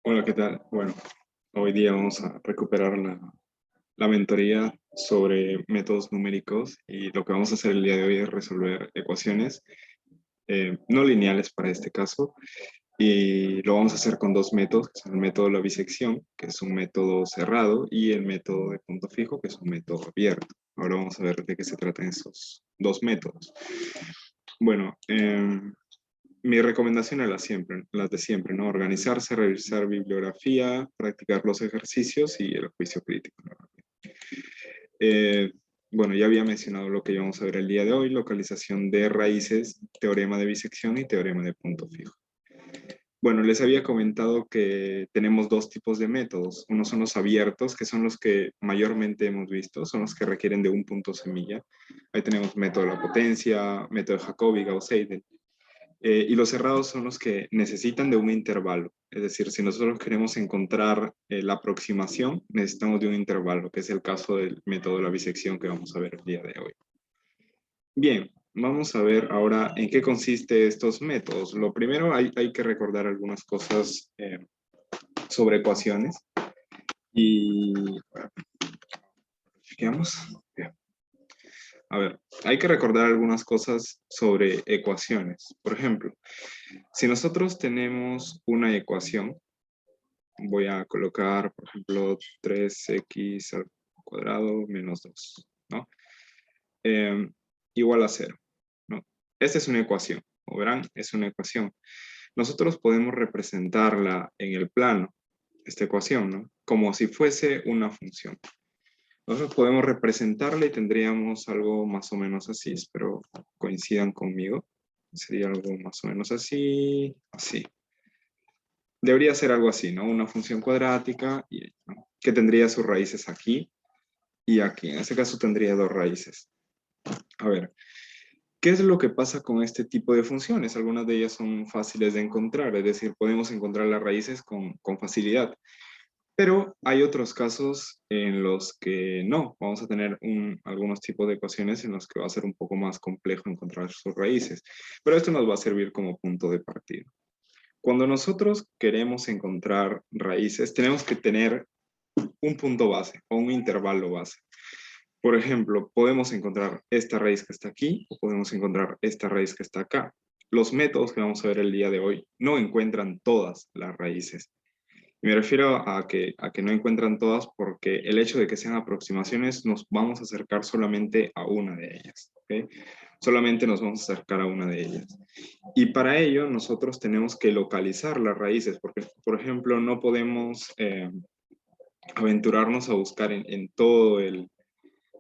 Hola, ¿qué tal? Bueno, hoy día vamos a recuperar la mentoría sobre métodos numéricos y lo que vamos a hacer el día de hoy es resolver ecuaciones no lineales para este caso y lo vamos a hacer con dos métodos, que son el método de la bisección, que es un método cerrado, y el método de punto fijo, que es un método abierto. Ahora vamos a ver de qué se tratan esos dos métodos. Bueno, mi recomendación es las de siempre, ¿no? Organizarse, revisar bibliografía, practicar los ejercicios y el juicio crítico, ¿no? Eh, bueno, ya había mencionado lo que íbamos a ver el día de hoy: localización de raíces, teorema de bisección y teorema de punto fijo. Bueno, les había comentado que tenemos dos tipos de métodos. Uno son los abiertos, que son los que mayormente hemos visto, son los que requieren de un punto semilla. Ahí tenemos método de la potencia, método de Jacobi, Gauss-Seidel. Y los cerrados son los que necesitan de un intervalo. Es decir, si nosotros queremos encontrar la aproximación, necesitamos de un intervalo, que es el caso del método de la bisección que vamos a ver el día de hoy. Bien, vamos a ver ahora en qué consiste estos métodos. Lo primero, hay que recordar algunas cosas sobre ecuaciones. Y bueno, fijemos. Bien. A ver, hay que recordar algunas cosas sobre ecuaciones. Por ejemplo, si nosotros tenemos una ecuación, voy a colocar, por ejemplo, 3x al cuadrado menos 2, ¿no? Igual a 0, ¿no? Esta es una ecuación, como verán, es una ecuación. Nosotros podemos representarla en el plano, esta ecuación, ¿no? Como si fuese una función. Nosotros podemos representarla y tendríamos algo más o menos así, espero coincidan conmigo. Sería algo más o menos así, así. Debería ser algo así, ¿no? Una función cuadrática, ¿no? Que tendría sus raíces aquí y aquí. En este caso tendría dos raíces. A ver, ¿qué es lo que pasa con este tipo de funciones? Algunas de ellas son fáciles de encontrar, es decir, podemos encontrar las raíces con facilidad. Pero hay otros casos en los que no. Vamos a tener algunos tipos de ecuaciones en los que va a ser un poco más complejo encontrar sus raíces. Pero esto nos va a servir como punto de partida. Cuando nosotros queremos encontrar raíces, tenemos que tener un punto base o un intervalo base. Por ejemplo, podemos encontrar esta raíz que está aquí o podemos encontrar esta raíz que está acá. Los métodos que vamos a ver el día de hoy no encuentran todas las raíces. Me refiero a que no encuentran todas porque el hecho de que sean aproximaciones nos vamos a acercar solamente a una de ellas, ¿okay? Solamente nos vamos a acercar a una de ellas. Y para ello nosotros tenemos que localizar las raíces, porque, por ejemplo, no podemos aventurarnos a buscar en todo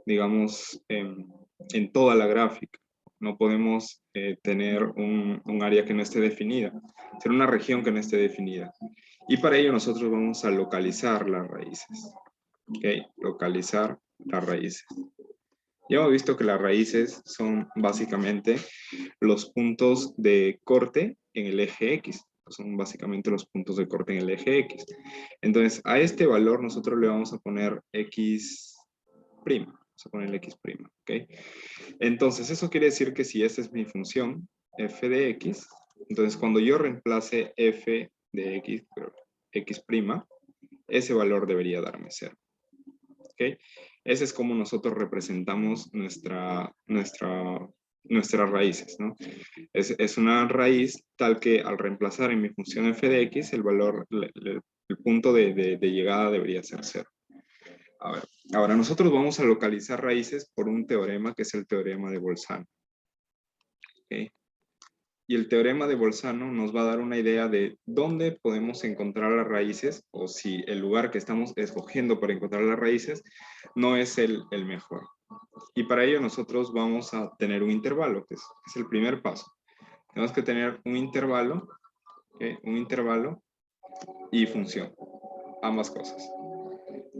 digamos, en toda la gráfica. No podemos tener un área que no esté definida, ser una región que no esté definida. Y para ello nosotros vamos a localizar las raíces. ¿Ok? Localizar las raíces. Ya hemos visto que las raíces son básicamente los puntos de corte en el eje X. Son básicamente los puntos de corte en el eje X. Entonces, a este valor nosotros le vamos a poner X'. Vamos a ponerle X', ¿ok? Entonces, eso quiere decir que si esta es mi función, f de X, entonces cuando yo reemplace f de X, X', ese valor debería darme 0. ¿Ok? Ese es como nosotros representamos nuestras raíces, ¿no? Es una raíz tal que al reemplazar en mi función f de X, el valor, el punto de llegada debería ser 0. A ver, ahora nosotros vamos a localizar raíces por un teorema que es el teorema de Bolzano. ¿Okay? Y el teorema de Bolzano nos va a dar una idea de dónde podemos encontrar las raíces o si el lugar que estamos escogiendo para encontrar las raíces no es el mejor. Y para ello nosotros vamos a tener un intervalo, que es el primer paso. Tenemos que tener un intervalo, ¿okay? Un intervalo y función, ambas cosas.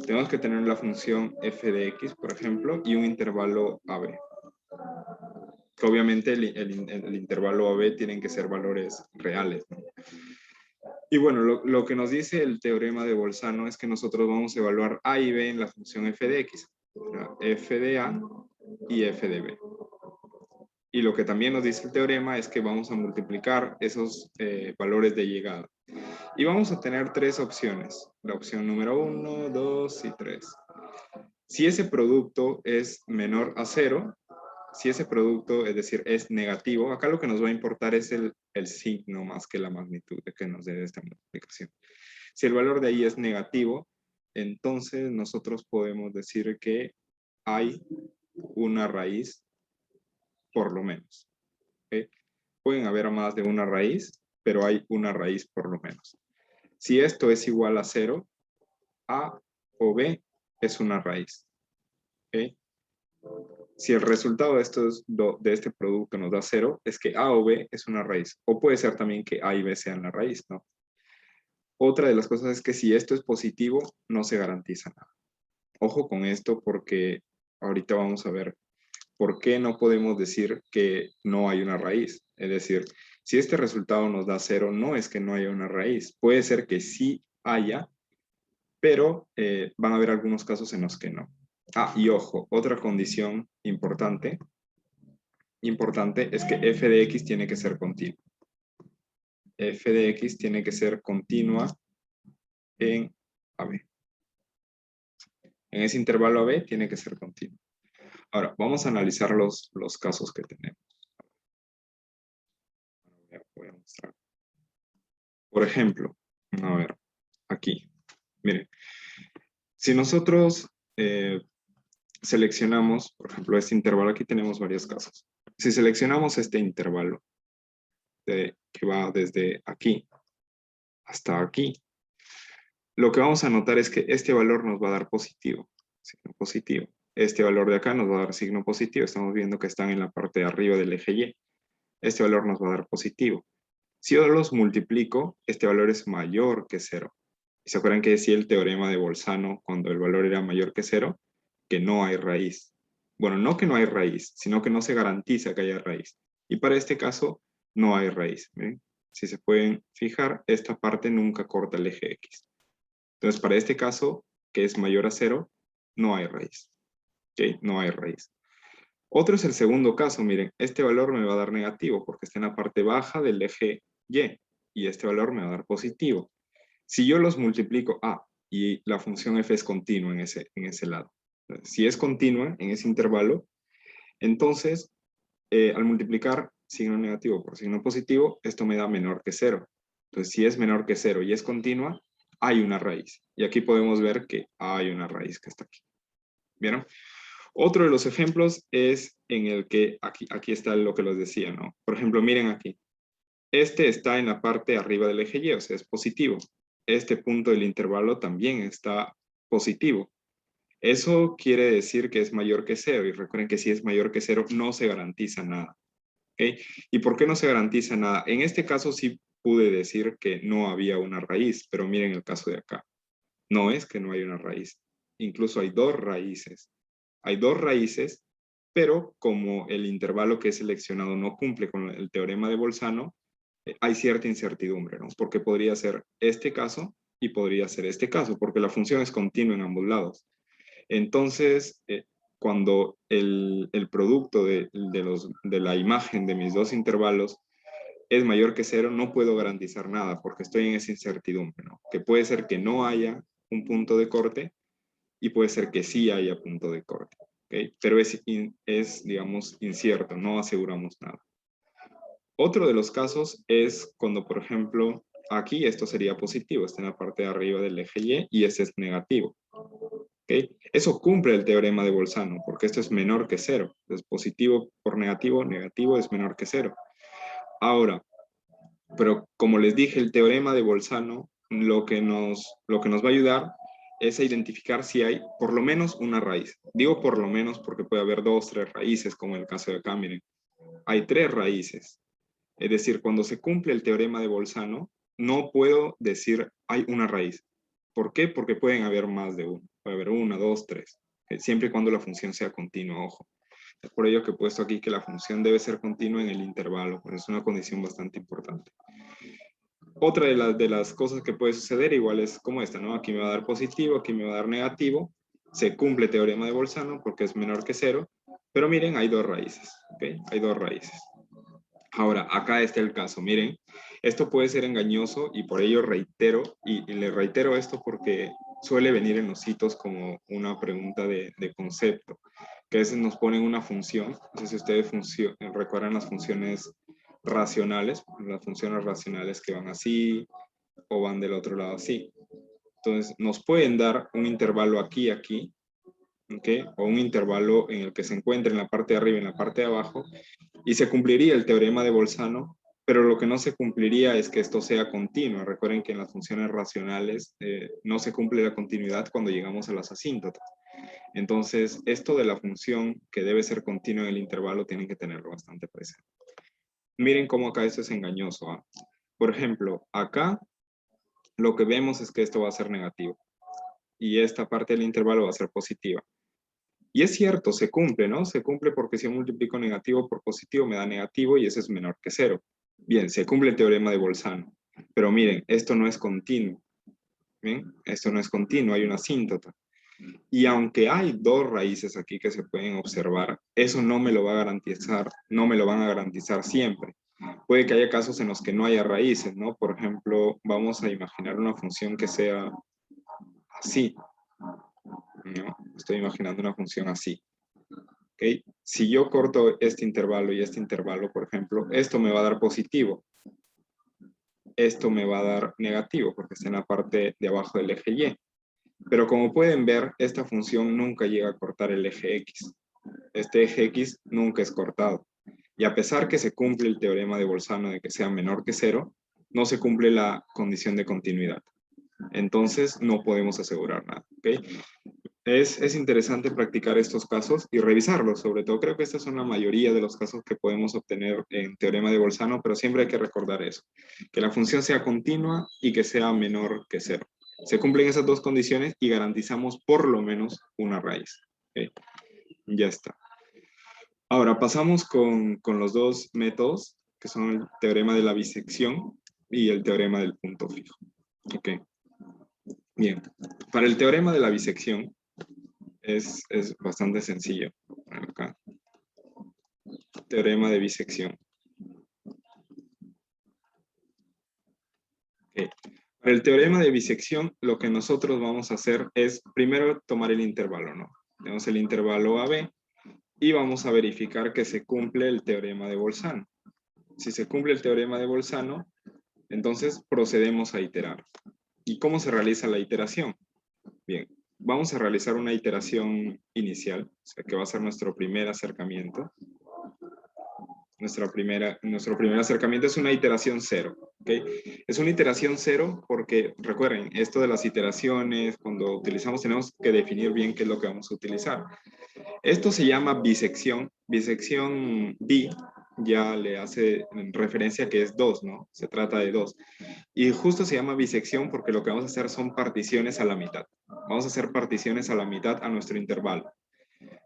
Tenemos que tener la función f de x, por ejemplo, y un intervalo AB. Que obviamente el intervalo AB tienen que ser valores reales, ¿no? Y bueno, lo que nos dice el teorema de Bolzano es que nosotros vamos a evaluar A y B en la función f de x. F de A y f de B. Y lo que también nos dice el teorema es que vamos a multiplicar esos valores de llegada. Y vamos a tener tres opciones. La opción número 1, 2 y 3. Si ese producto es menor a 0, si ese producto, es decir, es negativo, acá lo que nos va a importar es el signo más que la magnitud de que nos dé esta multiplicación. Si el valor de ahí es negativo, entonces nosotros podemos decir que hay una raíz, por lo menos. ¿Okay? Pueden haber más de una raíz, pero hay una raíz por lo menos. Si esto es igual a 0, A o B es una raíz. ¿Okay? Si el resultado de este producto nos da 0, es que A o B es una raíz. O puede ser también que A y B sean la raíz, ¿no? Otra de las cosas es que si esto es positivo, no se garantiza nada. Ojo con esto porque ahorita vamos a ver por qué no podemos decir que no hay una raíz. Es decir, si este resultado nos da 0, no es que no haya una raíz. Puede ser que sí haya, pero van a haber algunos casos en los que no. Ah, y ojo, otra condición importante es que f de x tiene que ser continua. F de x tiene que ser continua en AB. En ese intervalo AB tiene que ser continua. Ahora, vamos a analizar los casos que tenemos. Voy a mostrar. Por ejemplo, a ver, aquí, miren, si nosotros seleccionamos, por ejemplo, este intervalo, aquí tenemos varios casos. Si seleccionamos este intervalo, que va desde aquí hasta aquí, lo que vamos a notar es que este valor nos va a dar positivo, signo positivo. Este valor de acá nos va a dar signo positivo. Estamos viendo que están en la parte de arriba del eje Y. Este valor nos va a dar positivo. Si yo los multiplico, este valor es mayor que 0. ¿Se acuerdan que decía el teorema de Bolzano cuando el valor era mayor que 0? Que no hay raíz. Bueno, no que no hay raíz, sino que no se garantiza que haya raíz. Y para este caso, no hay raíz. ¿Ven? Si se pueden fijar, esta parte nunca corta el eje X. Entonces, para este caso, que es mayor a 0, no hay raíz. ¿Ok? No hay raíz. Otro es el segundo caso. Miren, este valor me va a dar negativo porque está en la parte baja del eje Y. Y este valor me va a dar positivo. Si yo los multiplico, y la función f es continua en ese lado. Si es continua en ese intervalo, entonces, al multiplicar signo negativo por signo positivo, esto me da menor que 0. Entonces, si es menor que 0 y es continua, hay una raíz. Y aquí podemos ver que hay una raíz que está aquí. ¿Vieron? Otro de los ejemplos es en el que, aquí está lo que les decía, ¿no? Por ejemplo, miren aquí. Este está en la parte de arriba del eje Y, o sea, es positivo. Este punto del intervalo también está positivo. Eso quiere decir que es mayor que 0. Y recuerden que si es mayor que 0, no se garantiza nada. ¿Okay? ¿Y por qué no se garantiza nada? En este caso sí pude decir que no había una raíz, pero miren el caso de acá. No es que no hay una raíz. Incluso hay dos raíces. Hay dos raíces, pero como el intervalo que he seleccionado no cumple con el teorema de Bolzano, hay cierta incertidumbre, ¿no? Porque podría ser este caso y podría ser este caso, porque la función es continua en ambos lados. Entonces, cuando el producto de la imagen de mis dos intervalos es mayor que 0, no puedo garantizar nada porque estoy en esa incertidumbre, ¿no? Que puede ser que no haya un punto de corte y puede ser que sí haya punto de corte, ¿okay? Pero es, digamos, incierto, no aseguramos nada. Otro de los casos es cuando, por ejemplo, aquí esto sería positivo, está en la parte de arriba del eje Y y este es negativo. ¿Okay? Eso cumple el teorema de Bolzano, porque esto es menor que 0. Entonces, positivo por negativo, negativo es menor que 0. Ahora, pero como les dije, el teorema de Bolzano lo que nos va a ayudar es a identificar si hay por lo menos una raíz. Digo por lo menos porque puede haber 2, 3 raíces, como en el caso de acá, miren. Hay 3 raíces. Es decir, cuando se cumple el teorema de Bolzano, no puedo decir hay una raíz. ¿Por qué? Porque pueden haber más de uno. Puede haber 1, 2, 3. Siempre y cuando la función sea continua, ojo. Es por ello que he puesto aquí que la función debe ser continua en el intervalo. Pues es una condición bastante importante. Otra de las cosas que puede suceder igual es como esta, ¿no? Aquí me va a dar positivo, aquí me va a dar negativo. Se cumple el teorema de Bolzano porque es menor que 0. Pero miren, hay 2 raíces. ¿Okay? Hay 2 raíces. Ahora, acá está el caso. Miren, Esto puede ser engañoso y por ello reitero, y le reitero esto porque suele venir en los hitos como una pregunta de concepto, que a veces nos ponen una función, no sé si ustedes recuerdan las funciones racionales que van así o van del otro lado así. Entonces, nos pueden dar un intervalo aquí, aquí, ¿ok? O un intervalo en el que se encuentra en la parte de arriba y en la parte de abajo, y se cumpliría el teorema de Bolzano, pero lo que no se cumpliría es que esto sea continuo. Recuerden que en las funciones racionales no se cumple la continuidad cuando llegamos a las asíntotas. Entonces, esto de la función que debe ser continua en el intervalo tienen que tenerlo bastante presente. Miren cómo acá esto es engañoso, ¿ah? Por ejemplo, acá lo que vemos es que esto va a ser negativo y esta parte del intervalo va a ser positiva. Y es cierto, se cumple, ¿no? Se cumple porque si yo multiplico negativo por positivo me da negativo y ese es menor que cero. Bien, se cumple el teorema de Bolzano. Pero miren, esto no es continuo. ¿Bien? Esto no es continuo, hay una asíntota. Y aunque hay dos raíces aquí que se pueden observar, eso no me lo va a garantizar, no me lo van a garantizar siempre. Puede que haya casos en los que no haya raíces, ¿no? Por ejemplo, vamos a imaginar una función que sea así, ¿no? Estoy imaginando una función así. ¿Okay? Si yo corto este intervalo y este intervalo, por ejemplo, esto me va a dar positivo. Esto me va a dar negativo porque está en la parte de abajo del eje Y. Pero como pueden ver, esta función nunca llega a cortar el eje X. Este eje X nunca es cortado. Y a pesar que se cumple el teorema de Bolzano de que sea menor que cero, no se cumple la condición de continuidad. Entonces no podemos asegurar nada. ¿Okay? Es interesante practicar estos casos y revisarlos, sobre todo. Creo que estas son la mayoría de los casos que podemos obtener en teorema de Bolzano, pero siempre hay que recordar eso, que la función sea continua y que sea menor que cero. Se cumplen esas dos condiciones y garantizamos por lo menos una raíz. ¿Okay? Ya está. Ahora pasamos con los dos métodos, que son el teorema de la bisección y el teorema del punto fijo. Ok. Bien. Para el teorema de la bisección es bastante sencillo. Acá. Teorema de bisección. Okay. Para el teorema de bisección, lo que nosotros vamos a hacer es primero tomar el intervalo, ¿no? Tenemos el intervalo AB y vamos a verificar que se cumple el teorema de Bolzano. Si se cumple el teorema de Bolzano, entonces procedemos a iterar. ¿Y cómo se realiza la iteración? Bien, vamos a realizar una iteración inicial, o sea, que va a ser nuestro primer acercamiento. Nuestro primer acercamiento es una iteración cero, ¿ok? Es una iteración cero porque, recuerden, esto de las iteraciones, cuando utilizamos, tenemos que definir bien qué es lo que vamos a utilizar. Esto se llama bisección. Bisección bi ya le hace referencia a que es 2, ¿no? Se trata de 2. Y justo se llama bisección porque lo que vamos a hacer son particiones a la mitad. Vamos a hacer particiones a la mitad a nuestro intervalo.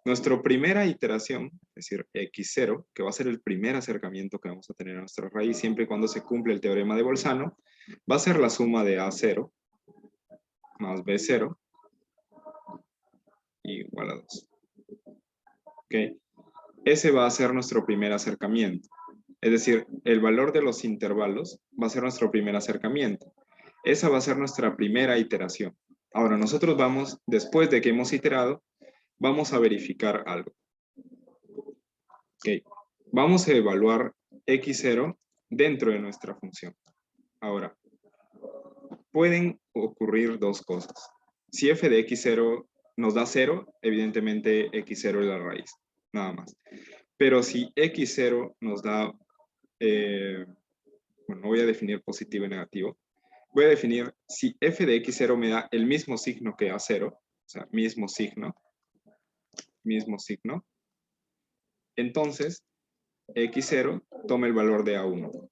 Nuestra primera iteración, es decir, x0, que va a ser el primer acercamiento que vamos a tener a nuestra raíz siempre y cuando se cumple el teorema de Bolzano, va a ser la suma de a0 más b0 igual a 2. ¿Ok? Ese va a ser nuestro primer acercamiento. Es decir, el valor de los intervalos va a ser nuestro primer acercamiento. Esa va a ser nuestra primera iteración. Ahora, nosotros vamos, después de que hemos iterado, vamos a verificar algo. Ok, vamos a evaluar x0 dentro de nuestra función. Ahora, pueden ocurrir dos cosas. Si f de x0 nos da 0, evidentemente x0 es la raíz, nada más. Pero si x0 nos da, bueno, no voy a definir positivo y negativo, voy a definir si f de x0 me da el mismo signo que a0, o sea, mismo signo, entonces x0 toma el valor de a1.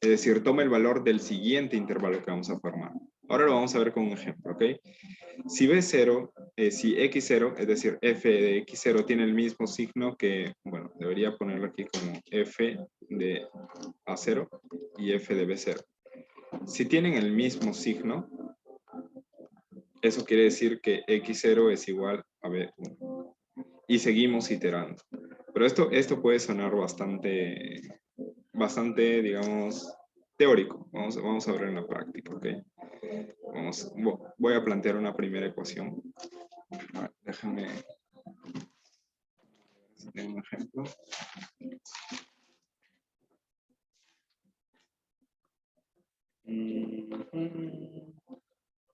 Es decir, toma el valor del siguiente intervalo que vamos a formar. Ahora lo vamos a ver con un ejemplo, ¿ok? Si b0, si x0, es decir, f de x0 tiene el mismo signo que, bueno, debería ponerlo aquí como f de a0 y f de b0. Si tienen el mismo signo, eso quiere decir que x0 es igual a b1. Y seguimos iterando. Pero esto puede sonar bastante, digamos, teórico. Vamos a ver en la práctica, ¿ok? Voy a plantear una primera ecuación. Déjame hacer un ejemplo.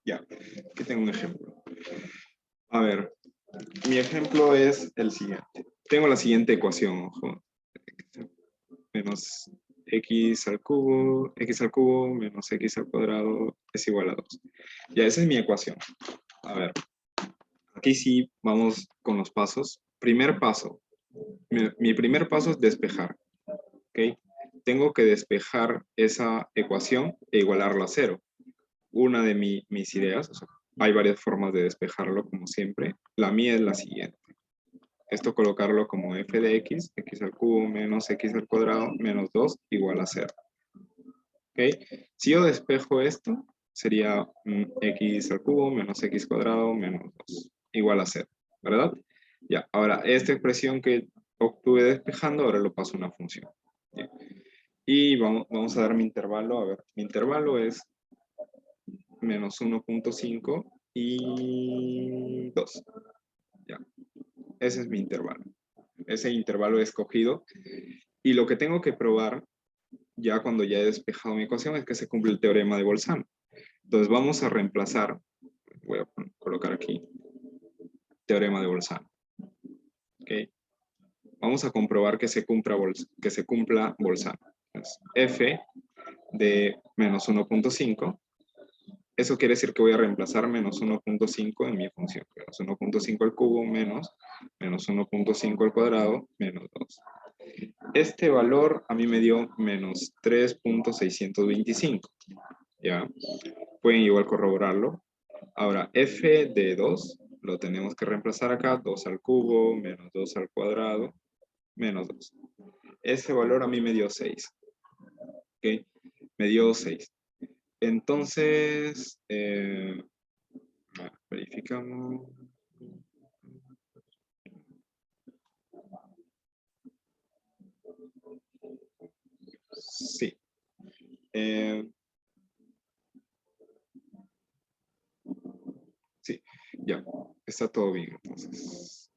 Ya, aquí tengo un ejemplo. A ver, mi ejemplo es el siguiente. Tengo la siguiente ecuación, ojo. Menos x al cubo menos x al cuadrado es igual a 2. Ya, esa es mi ecuación. A ver, aquí sí vamos con los pasos. Primer paso. Mi primer paso es despejar. ¿Ok? Tengo que despejar esa ecuación e igualarla a 0. Una de mis ideas, o sea, hay varias formas de despejarlo, como siempre. La mía es la siguiente. Esto colocarlo como f de x, x al cubo menos x al cuadrado menos 2 igual a 0. ¿Ok? Si yo despejo esto, sería x al cubo menos x cuadrado menos 2 igual a 0, ¿verdad? Ya, ahora esta expresión que obtuve despejando, ahora lo paso a una función. ¿Sí? Y vamos a dar mi intervalo. A ver, mi intervalo es menos 1.5 y 2. Ya, ese es mi intervalo. Ese intervalo he escogido. Y lo que tengo que probar, ya cuando ya he despejado mi ecuación, es que se cumple el teorema de Bolzano. Entonces vamos a reemplazar, voy a colocar aquí, teorema de Bolzano. ¿Okay? Vamos a comprobar que se cumpla Bolzano. Entonces, f de menos 1.5. Eso quiere decir que voy a reemplazar menos 1.5 en mi función. Menos 1.5 al cubo menos 1.5 al cuadrado menos 2. Este valor a mí me dio menos 3.625. ¿Ya? Pueden igual corroborarlo. Ahora, f de 2 lo tenemos que reemplazar acá. 2 al cubo menos 2 al cuadrado menos 2. Ese valor a mí me dio 6. ¿Ok? Me dio 6. Entonces, verificamos. Sí. Sí, ya. Está todo bien, entonces.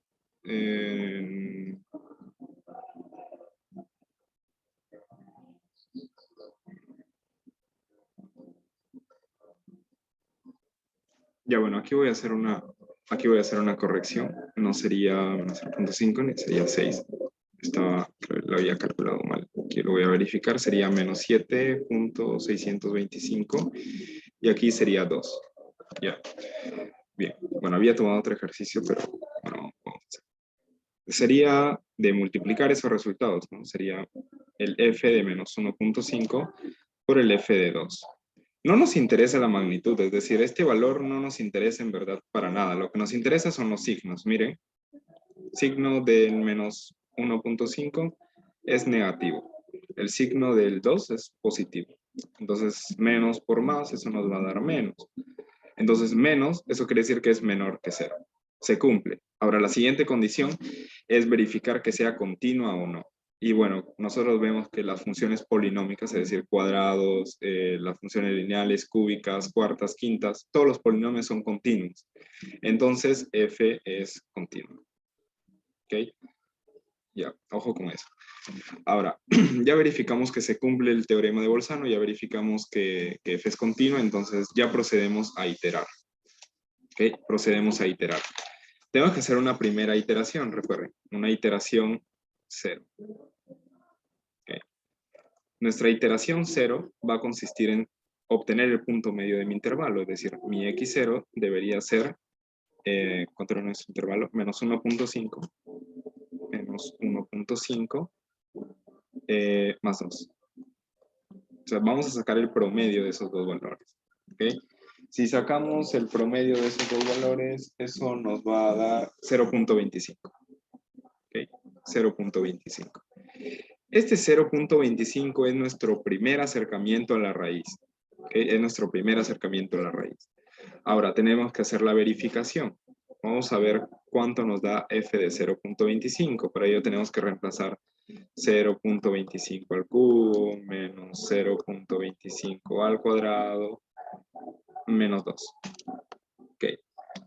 Ya, bueno, aquí voy a hacer una corrección. No sería menos 0.5, sería 6. Lo había calculado mal. Aquí lo voy a verificar. Sería menos 7.625 y aquí sería 2. Ya. Bien. Bueno, había tomado otro ejercicio, pero bueno, vamos a hacer. Sería de multiplicar esos resultados, ¿no? Sería el f de menos 1.5 por el f de 2. No nos interesa la magnitud, es decir, este valor no nos interesa en verdad para nada. Lo que nos interesa son los signos. Miren, signo del menos 1.5 es negativo. El signo del 2 es positivo. Entonces, menos por más, eso nos va a dar menos. Entonces, menos, eso quiere decir que es menor que 0. Se cumple. Ahora, la siguiente condición es verificar que sea continua o no. Y bueno, nosotros vemos que las funciones polinómicas, es decir, cuadrados, las funciones lineales, cúbicas, cuartas, quintas, todos los polinomios son continuos. Entonces, f es continuo. ¿Ok? Ya, ojo con eso. Ahora, ya verificamos que se cumple el teorema de Bolzano, ya verificamos que f es continua, entonces ya procedemos a iterar. ¿Ok? Procedemos a iterar. Tengo que hacer una primera iteración, recuerden, una iteración 0. ¿Okay? Nuestra iteración 0 va a consistir en obtener el punto medio de mi intervalo, es decir, mi x0 debería ser, ¿cuánto era nuestro intervalo? Menos 1.5, menos 1.5, más 2. O sea, vamos a sacar el promedio de esos dos valores. ¿Okay? Si sacamos el promedio de esos dos valores, eso nos va a dar 0.25. ¿Okay? 0.25. Este 0.25 es nuestro primer acercamiento a la raíz. ¿Okay? Es nuestro primer acercamiento a la raíz. Ahora tenemos que hacer la verificación. Vamos a ver cuánto nos da f de 0.25. Para ello tenemos que reemplazar 0.25 al cubo menos 0.25 al cuadrado menos 2. Ok,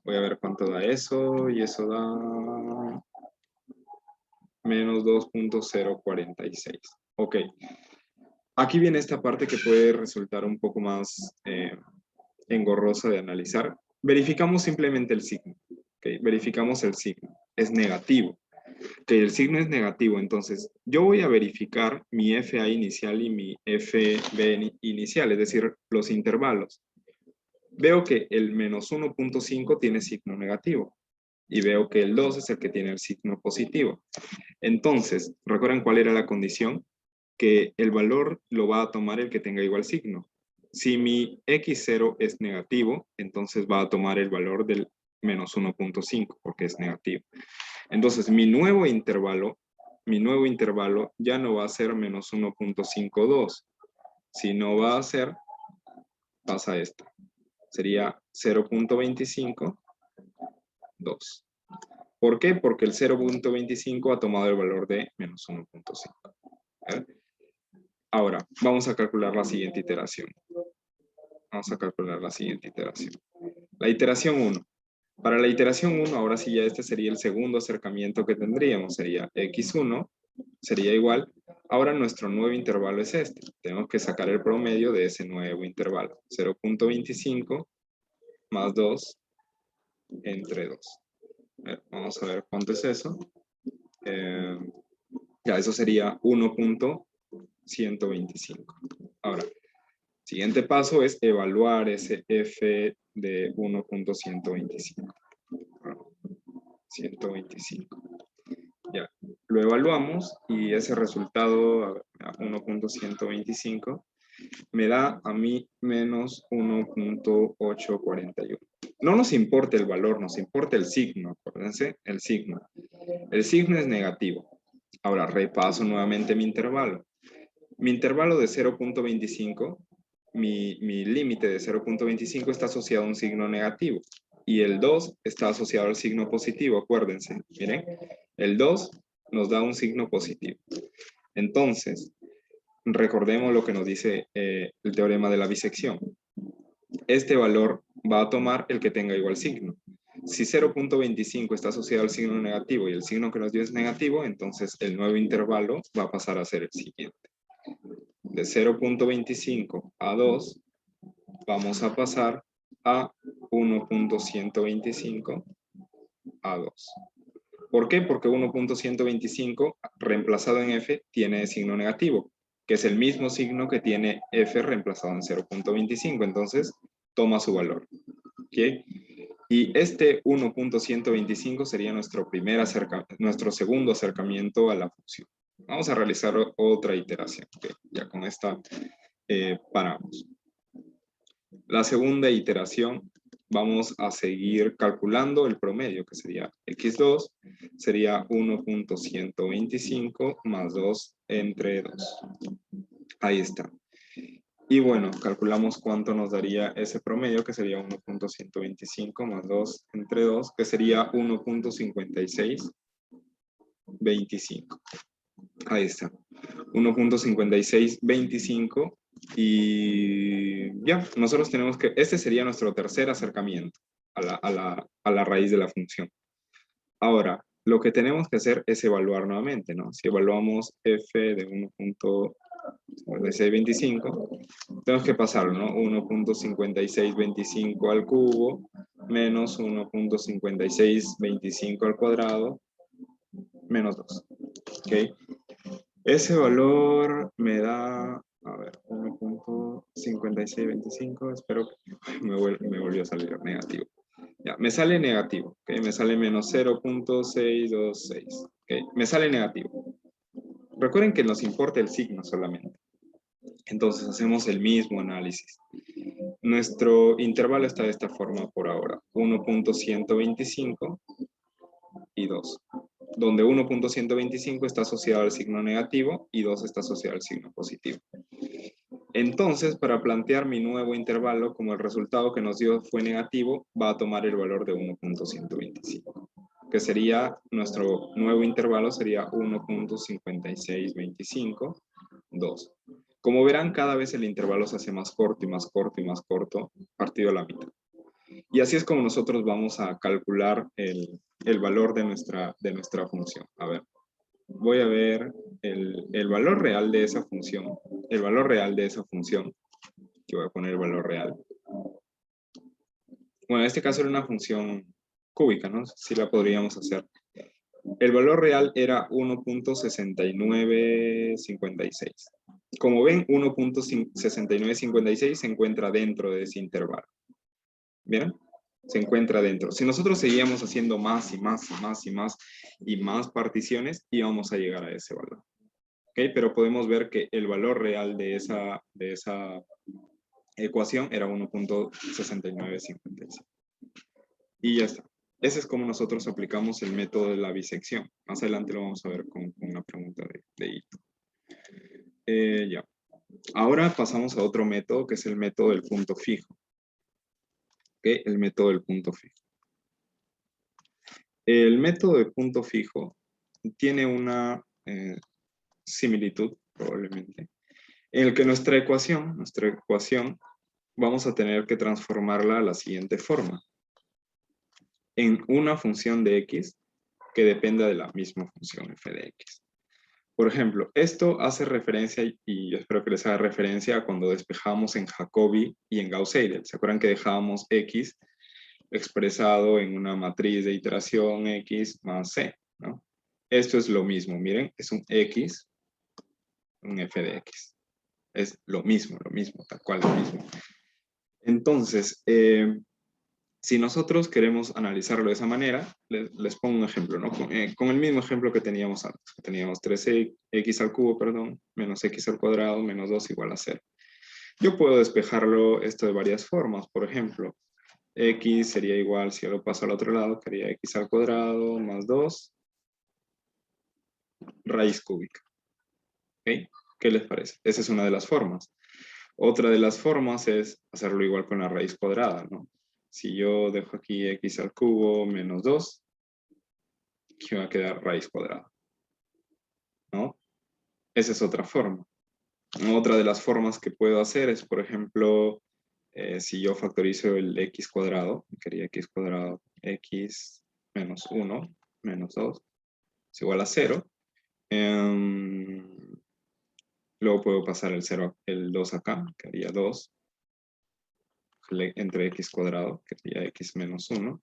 voy a ver cuánto da eso, y eso da menos 2.046. Ok, aquí viene esta parte que puede resultar un poco más engorrosa de analizar. Verificamos simplemente el signo. Okay, verificamos el signo. Es negativo. Que el signo es negativo, entonces yo voy a verificar mi FA inicial y mi FB inicial, es decir, los intervalos. Veo que el menos 1.5 tiene signo negativo y veo que el 2 es el que tiene el signo positivo. Entonces, ¿recuerdan cuál era la condición? Que el valor lo va a tomar el que tenga igual signo. Si mi x0 es negativo, entonces va a tomar el valor del menos 1.5 porque es negativo. Entonces, mi nuevo intervalo ya no va a ser menos 1.52, sino va a ser, pasa esto, sería 0.25, 2. ¿Por qué? Porque el 0.25 ha tomado el valor de menos 1.5. Ahora, vamos a calcular la siguiente iteración. La iteración 1. Para la iteración 1, ahora sí ya este sería el segundo acercamiento que tendríamos. Sería x1, sería igual. Ahora nuestro nuevo intervalo es este. Tenemos que sacar el promedio de ese nuevo intervalo. 0.25 más 2 entre 2. Vamos a ver cuánto es eso. Ya, eso sería 1.125. Ahora, siguiente paso es evaluar ese f de 1.125. 125. Ya, lo evaluamos y ese resultado, 1.125, me da a mí menos 1.841. No nos importa el valor, nos importa el signo, acuérdense, el signo. El signo es negativo. Ahora repaso nuevamente mi intervalo. Mi intervalo de 0.25, mi límite de 0.25 está asociado a un signo negativo. Y el 2 está asociado al signo positivo, acuérdense. Miren, el 2 nos da un signo positivo. Entonces, recordemos lo que nos dice el teorema de la bisección. Este valor va a tomar el que tenga igual signo. Si 0.25 está asociado al signo negativo y el signo que nos dio es negativo, entonces el nuevo intervalo va a pasar a ser el siguiente. De 0.25 a 2, vamos a pasar a 1.125 a 2. ¿Por qué? Porque 1.125 reemplazado en f tiene signo negativo, que es el mismo signo que tiene f reemplazado en 0.25, entonces toma su valor. ¿Okay? Y este 1.125 sería nuestro segundo acercamiento a la función. Vamos a realizar otra iteración. ¿Okay? Ya con esta paramos. La segunda iteración, vamos a seguir calculando el promedio, que sería x2, sería 1.125 más 2 entre 2. Ahí está. Y bueno, calculamos cuánto nos daría ese promedio, que sería 1.125 más 2 entre 2, que sería 1.5625. Ahí está. 1.5625. Y ya, nosotros tenemos que, este sería nuestro tercer acercamiento a la raíz de la función. Ahora, lo que tenemos que hacer es evaluar nuevamente, ¿no? Si evaluamos f de 1.5625, tenemos que pasarlo, ¿no? 1.5625 al cubo menos 1.5625 al cuadrado menos 2. ¿Ok? Ese valor me da, a ver, 1.5625, espero que me volvió a salir negativo. Ya, me sale negativo, ¿ok? Me sale menos 0.626, ¿ok? Me sale negativo. Recuerden que nos importa el signo solamente. Entonces hacemos el mismo análisis. Nuestro intervalo está de esta forma por ahora, 1.125 y 2. Donde 1.125 está asociado al signo negativo y 2 está asociado al signo positivo. Entonces, para plantear mi nuevo intervalo, como el resultado que nos dio fue negativo, va a tomar el valor de 1.125. que sería nuestro nuevo intervalo, sería 1.5625, 2. Como verán, cada vez el intervalo se hace más corto y más corto y más corto, partido a la mitad. Y así es como nosotros vamos a calcular el valor de nuestra función. A ver, voy a ver el valor real de esa función. El valor real de esa función, que voy a poner el valor real. Bueno, en este caso era una función cúbica, ¿no? Sí la podríamos hacer. El valor real era 1.6956. Como ven, 1.6956 se encuentra dentro de ese intervalo. ¿Vieron? Se encuentra dentro. Si nosotros seguíamos haciendo más y más y más y más y más particiones, íbamos a llegar a ese valor. ¿Ok? Pero podemos ver que el valor real de esa ecuación era 1.6956. Y ya está. Ese es como nosotros aplicamos el método de la bisección. Más adelante lo vamos a ver con una pregunta de Ito. Ya. Ahora pasamos a otro método, que es el método del punto fijo. ¿Ok? El método del punto fijo. El método de punto fijo tiene una similitud, probablemente, en el que nuestra ecuación, vamos a tener que transformarla a la siguiente forma. En una función de x que dependa de la misma función f de x. Por ejemplo, esto hace referencia, y yo espero que les haga referencia a cuando despejamos en Jacobi y en Gauss-Seidel. ¿Se acuerdan que dejábamos x expresado en una matriz de iteración x más c, ¿no? Esto es lo mismo, miren, es un x, un f de x. Es lo mismo, tal cual lo mismo. Entonces, si nosotros queremos analizarlo de esa manera, les pongo un ejemplo, ¿no? Con el mismo ejemplo que teníamos antes. Teníamos 3x al cubo, perdón, menos x al cuadrado, menos 2 igual a 0. Yo puedo despejarlo esto de varias formas. Por ejemplo, x sería igual, si yo lo paso al otro lado, sería x al cuadrado más 2 raíz cúbica. ¿Ok? ¿Qué les parece? Esa es una de las formas. Otra de las formas es hacerlo igual con la raíz cuadrada, ¿no? Si yo dejo aquí x al cubo menos 2, aquí va a quedar raíz cuadrada, ¿no? Esa es otra forma. Otra de las formas que puedo hacer es, por ejemplo, si yo factorizo el x cuadrado, quería x cuadrado, x menos 1 menos 2 es igual a 0. Luego puedo pasar el 2 acá, que haría 2 entre x cuadrado, que sería x menos 1.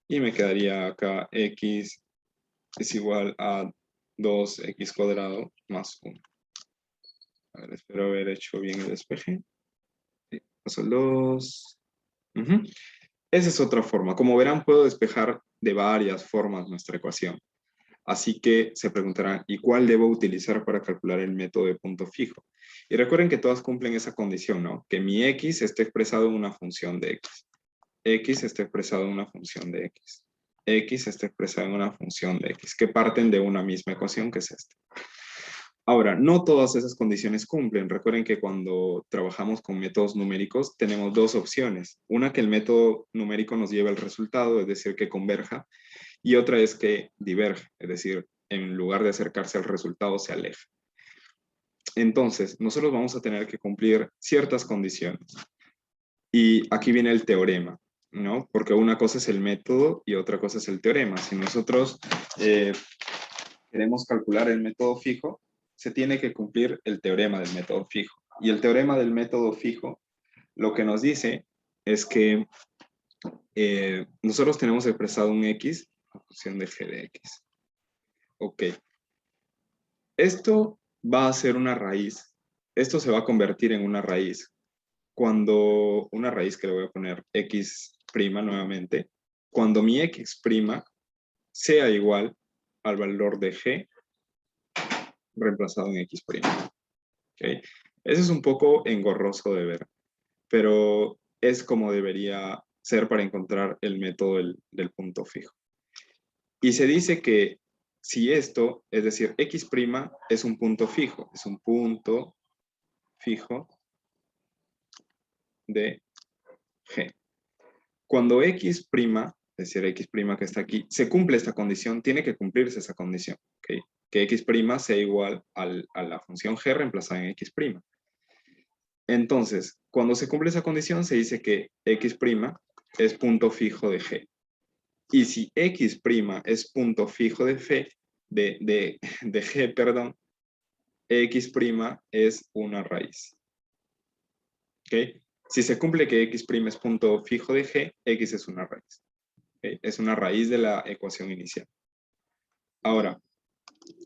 Y me quedaría acá x es igual a 2x cuadrado más 1. A ver, espero haber hecho bien el despeje. Sí, paso el 2. Esa es otra forma. Como verán, puedo despejar de varias formas nuestra ecuación. Así que se preguntarán, ¿y cuál debo utilizar para calcular el método de punto fijo? Y recuerden que todas cumplen esa condición, ¿no? Que mi x esté expresado en una función de x. X está expresado en una función de x. X está expresado en una función de x, que parten de una misma ecuación, que es esta. Ahora, no todas esas condiciones cumplen. Recuerden que cuando trabajamos con métodos numéricos tenemos dos opciones. Una, que el método numérico nos lleve al resultado, es decir, que converja, y otra es que diverge, es decir, en lugar de acercarse al resultado, se aleja. Entonces, nosotros vamos a tener que cumplir ciertas condiciones. Y aquí viene el teorema, ¿no? Porque una cosa es el método y otra cosa es el teorema. Si nosotros queremos calcular el método fijo, se tiene que cumplir el teorema del método fijo. Y el teorema del método fijo lo que nos dice es que nosotros tenemos expresado un x a función de g de x. Ok. Esto va a ser una raíz. Esto se va a convertir en una raíz. Cuando una raíz que le voy a poner x' nuevamente, cuando mi x' sea igual al valor de g reemplazado en x'. ¿Okay? Eso es un poco engorroso de ver, pero es como debería ser para encontrar el método del punto fijo. Y se dice que si esto, es decir, x' es un punto fijo, es un punto fijo de g. Cuando x', es decir, x' que está aquí, se cumple esta condición, tiene que cumplirse esa condición, ¿ok? Que x' sea igual a la función g reemplazada en x'. Entonces, cuando se cumple esa condición, se dice que x' es punto fijo de g. Y si x' es punto fijo de g, perdón, x' es una raíz. ¿Ok? Si se cumple que x' es punto fijo de g, x es una raíz. ¿Ok? Es una raíz de la ecuación inicial. Ahora,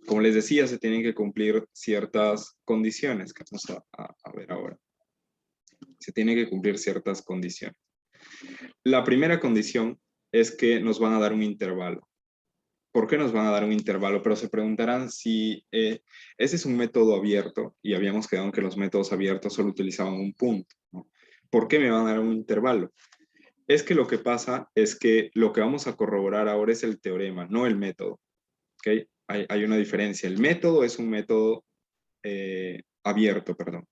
como les decía, se tienen que cumplir ciertas condiciones que vamos a ver ahora. Se tienen que cumplir ciertas condiciones. La primera condición es que nos van a dar un intervalo. ¿Por qué nos van a dar un intervalo? Pero se preguntarán si ese es un método abierto y habíamos quedado en que los métodos abiertos solo utilizaban un punto, ¿no? ¿Por qué me van a dar un intervalo? Es que lo que pasa es que lo que vamos a corroborar ahora es el teorema, no el método. ¿Okay? Hay una diferencia. El método es un método abierto, perdón.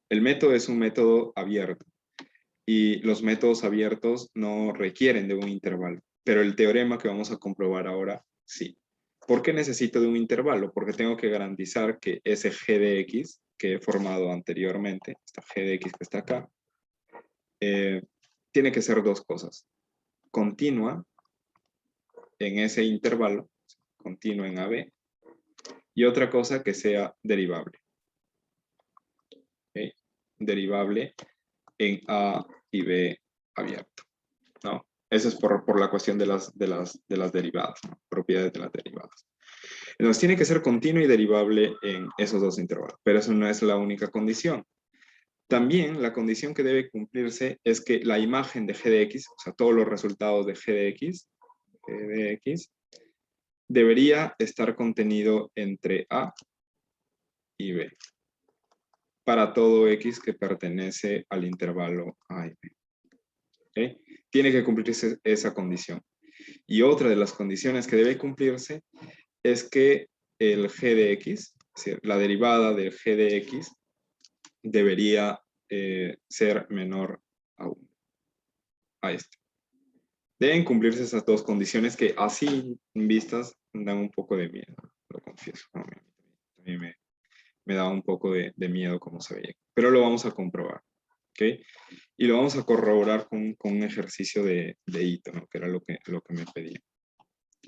El método es un método abierto y los métodos abiertos no requieren de un intervalo, pero el teorema que vamos a comprobar ahora sí. ¿Por qué necesito de un intervalo? Porque tengo que garantizar que ese g de x que he formado anteriormente, esta g de x que está acá, tiene que ser dos cosas. Continua en ese intervalo, continua en AB, y otra cosa que sea derivable. ¿Okay? Derivable en A y B abierto, ¿no? Eso es por la cuestión de las derivadas, ¿no? Propiedades de las derivadas. Entonces tiene que ser continuo y derivable en esos dos intervalos, pero eso no es la única condición. También la condición que debe cumplirse es que la imagen de g de x, o sea, todos los resultados de g de x, debería estar contenido entre A y B para todo x que pertenece al intervalo A y B. ¿Okay? Tiene que cumplirse esa condición. Y otra de las condiciones que debe cumplirse es que el g de x, es decir, la derivada del g de x, debería ser menor a 1. A este. Deben cumplirse esas dos condiciones que así vistas dan un poco de miedo, lo confieso. No, a mí me da un poco de miedo cómo se veía. Pero lo vamos a comprobar. ¿Okay? Y lo vamos a corroborar con un ejercicio de hito, ¿no? Que era lo que me pedía.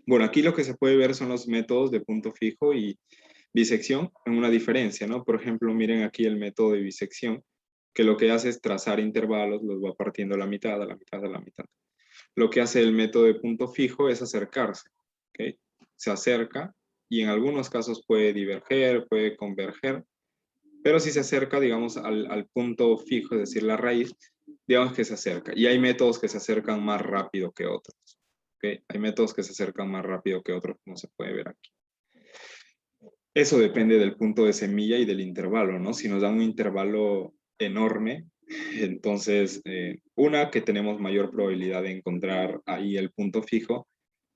Bueno, aquí lo que se puede ver son los métodos de punto fijo y bisección en una diferencia, ¿no? Por ejemplo, miren aquí el método de bisección, que lo que hace es trazar intervalos, los va partiendo a la mitad, a la mitad, a la mitad. Lo que hace el método de punto fijo es acercarse, ¿ok? Se acerca y en algunos casos puede diverger, puede converger, pero si se acerca, digamos, al punto fijo, es decir, la raíz, digamos que se acerca. Y hay métodos que se acercan más rápido que otros. ¿Okay? Hay métodos que se acercan más rápido que otros, como se puede ver aquí. Eso depende del punto de semilla y del intervalo, ¿no? Si nos dan un intervalo enorme, entonces, una, que tenemos mayor probabilidad de encontrar ahí el punto fijo,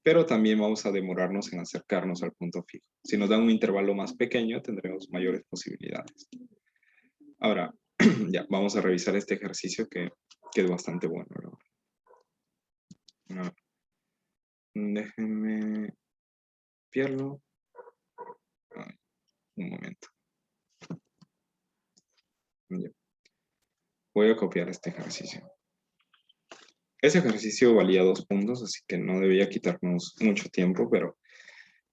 pero también vamos a demorarnos en acercarnos al punto fijo. Si nos dan un intervalo más pequeño, tendremos mayores posibilidades. Ahora, ya, vamos a revisar este ejercicio que es bastante bueno, ¿no? Déjenme copiarlo. Ay, un momento. Ya. Voy a copiar este ejercicio. Ese ejercicio valía 2 puntos, así que no debía quitarnos mucho tiempo, pero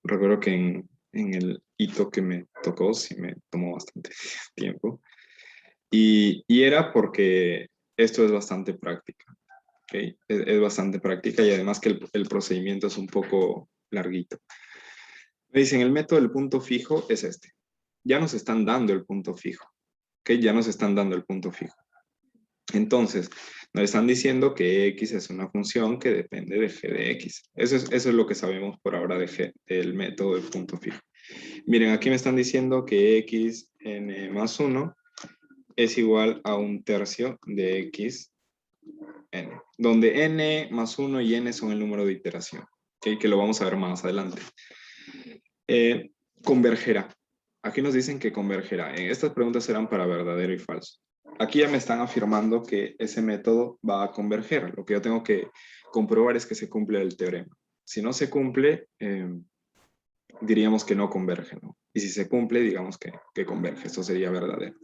recuerdo que en el hito que me tocó sí me tomó bastante tiempo. Y era porque esto es bastante práctica. ¿Okay? Es bastante práctica y además que el procedimiento es un poco larguito. Me dicen, el método del punto fijo es este. Ya nos están dando el punto fijo. ¿Okay? Ya nos están dando el punto fijo. Entonces, nos están diciendo que x es una función que depende de g de x. Eso es lo que sabemos por ahora del método del punto fijo. Miren, aquí me están diciendo que x n más 1 es igual a 1/3 de x n, donde n más 1 y n son el número de iteración, ¿okay? Que lo vamos a ver más adelante. Convergerá. Aquí nos dicen que convergerá. Estas preguntas serán para verdadero y falso. Aquí ya me están afirmando que ese método va a converger. Lo que yo tengo que comprobar es que se cumple el teorema. Si no se cumple, diríamos que no converge, ¿no? Y si se cumple, digamos que converge. Esto sería verdadero.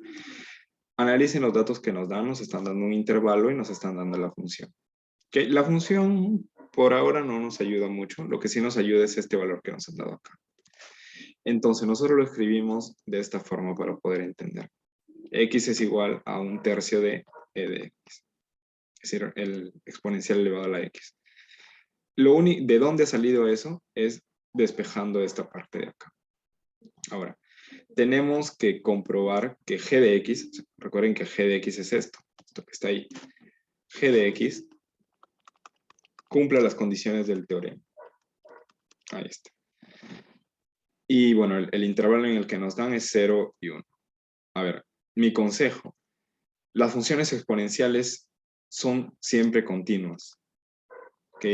Analicen los datos que nos están dando un intervalo y nos están dando la función. Que la función por ahora no nos ayuda mucho. Lo que sí nos ayuda es este valor que nos han dado acá. Entonces nosotros lo escribimos de esta forma para poder entender. X es igual a un tercio de e de x. Es decir, el exponencial elevado a la x. ¿De dónde ha salido eso? Es despejando esta parte de acá. Ahora, tenemos que comprobar que g de x, recuerden que g de x es esto que está ahí, g de x cumple las condiciones del teorema. Ahí está. Y bueno, el intervalo en el que nos dan es 0 y 1. A ver, mi consejo, las funciones exponenciales son siempre continuas, ¿ok?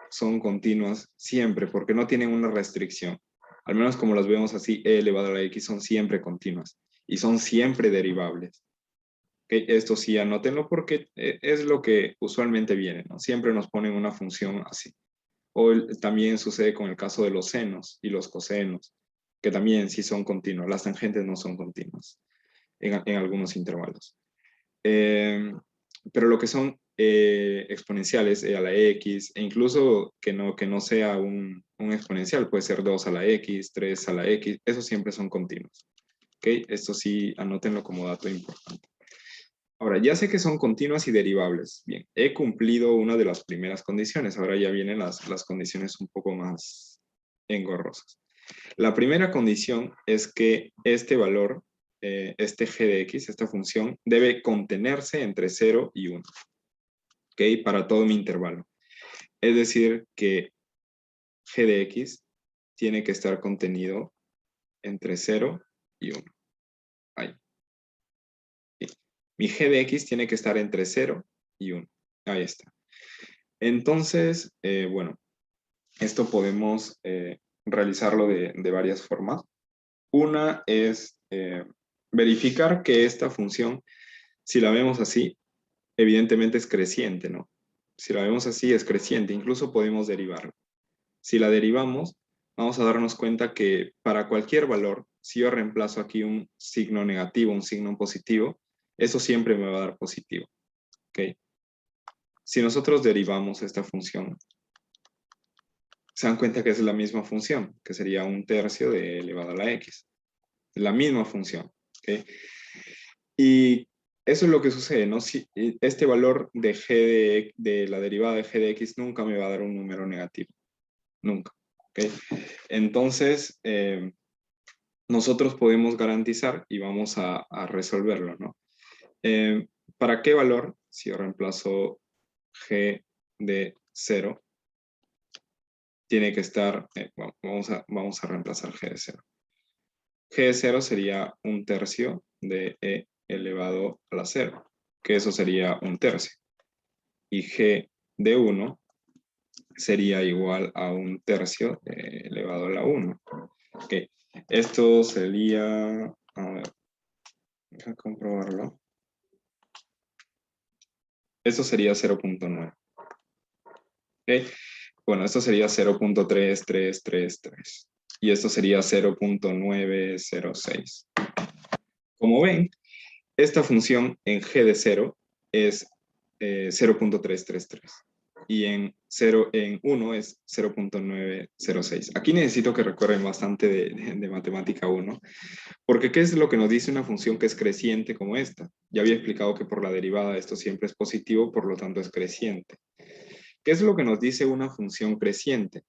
Son continuas siempre, porque no tienen una restricción. Al menos como las vemos así, e elevado a la x son siempre continuas y son siempre derivables. ¿Okay? Esto sí, anótenlo porque es lo que usualmente viene, ¿no? Siempre nos ponen una función así. O también sucede con el caso de los senos y los cosenos, que también sí son continuos. Las tangentes no son continuas en algunos intervalos. Pero lo que son exponenciales a la x, e incluso que no sea un exponencial, puede ser 2 a la x, 3 a la x, esos siempre son continuos. ¿Okay? Esto sí, anótenlo como dato importante. Ahora, ya sé que son continuas y derivables. Bien, he cumplido una de las primeras condiciones. Ahora ya vienen las condiciones un poco más engorrosas. La primera condición es que este valor, este g de x, esta función, debe contenerse entre 0 y 1. ¿Ok? Para todo mi intervalo. Es decir, que g de x tiene que estar contenido entre 0 y 1. Ahí. Mi g de x tiene que estar entre 0 y 1. Ahí está. Entonces, bueno, esto podemos realizarlo de varias formas. Una es verificar que esta función, si la vemos así, evidentemente es creciente, ¿no? Si la vemos así, es creciente. Incluso podemos derivarla. Si la derivamos, vamos a darnos cuenta que para cualquier valor, si yo reemplazo aquí un signo negativo, un signo positivo, eso siempre me va a dar positivo. ¿Ok? Si nosotros derivamos esta función, se dan cuenta que es la misma función, que sería un tercio de elevado a la x. La misma función. ¿Okay? Y eso es lo que sucede, ¿no? Si este valor de de la derivada de g de x nunca me va a dar un número negativo. Nunca. ¿Okay? Entonces, nosotros podemos garantizar y vamos a resolverlo, ¿no? ¿Para qué valor? Si yo reemplazo g de 0, tiene que estar, vamos a reemplazar g de 0. G de 0 sería un tercio de e elevado a la 0, que eso sería un tercio. Y g de 1 sería igual a un tercio de elevado a la 1. Okay. Esto sería, a ver, déjame comprobarlo. Esto sería 0.9. Okay. Bueno, esto sería 0.3333. Y esto sería 0.906. Como ven, esta función en g de 0 es 0.333 y en 1 es 0.906. Aquí necesito que recuerden bastante de matemática 1, porque ¿qué es lo que nos dice una función que es creciente como esta? Ya había explicado que por la derivada esto siempre es positivo, por lo tanto es creciente. ¿Qué es lo que nos dice una función creciente?